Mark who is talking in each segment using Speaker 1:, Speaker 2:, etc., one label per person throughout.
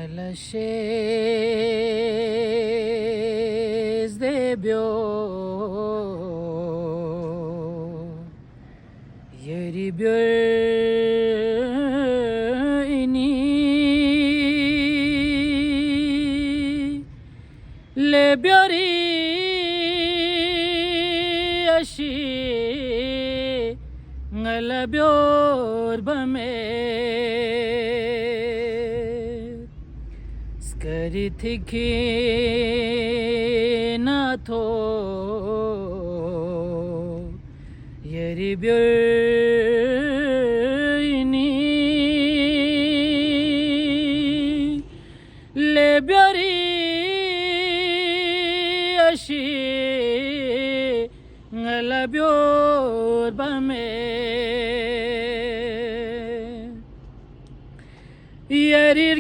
Speaker 1: Ngalashes debyo yeri ini lebyori ashi ngalabyor bame skari thiki na tho yeri ini lebyori ashi ngalabyor bame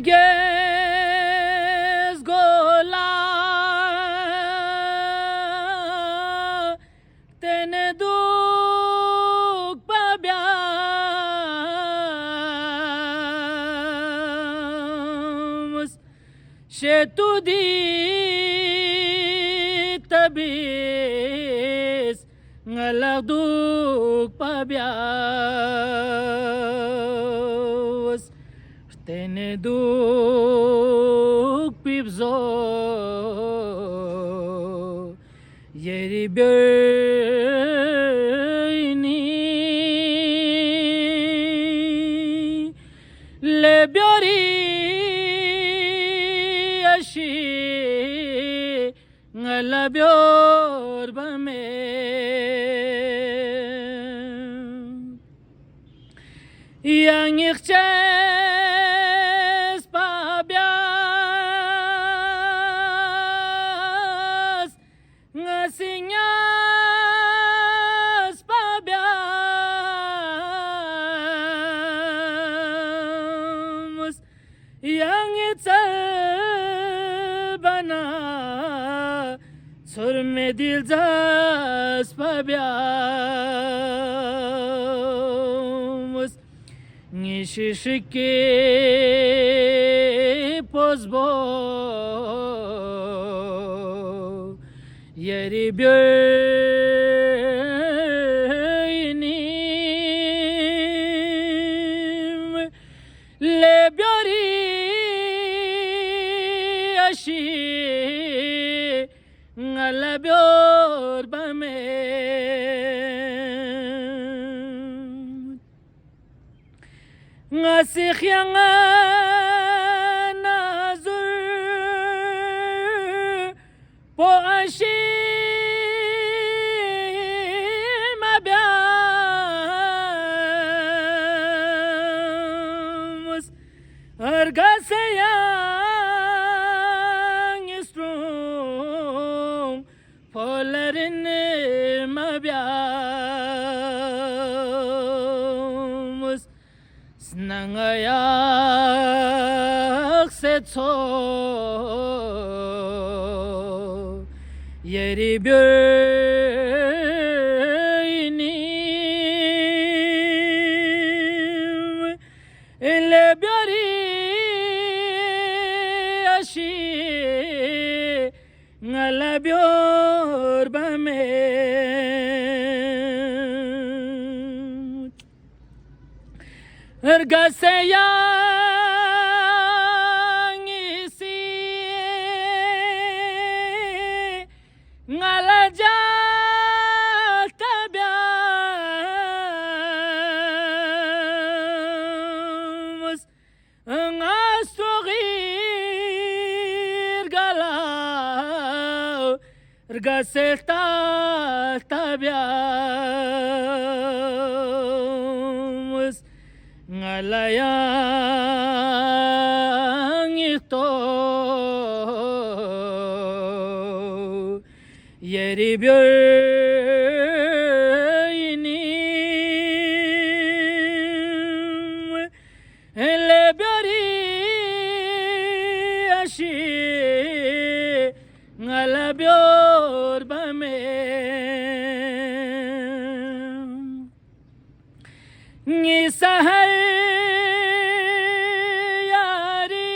Speaker 1: yerirges gola tene duk pabyams shetudi tabis ngalagduk pabyas tene duk pibzo yeri ini lebyori ashi ngalabyor bame yang ikches pabyas ngasinyas pabyas yang itsal bana surmedilzas pabyas nishishike pozbo yeri ini lebyori ashi ngalabyor bame ngasih yang nazur po ashi mabyams harga sayang istrum polarin mabyams Snangayak setso yeri ini lebyori ashi ngalabyor bame harga sayang isi ngalajal tabyams ngasogir galau harga selta tabyams ngalayang ito yeri ini lebyori ashi ngalabyor bame ni sahar yari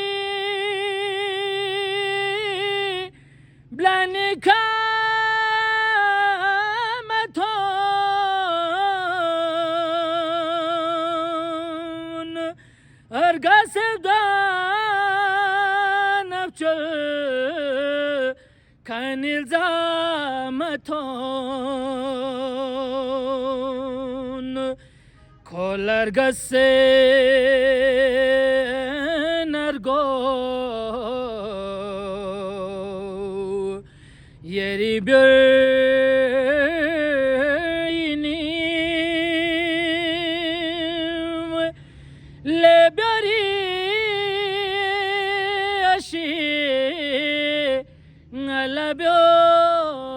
Speaker 1: لنکامتون ارگاسبدان افچل کنیل زامتون کلرگسه نرگو یری بیینیم لبیاری اشی لبیار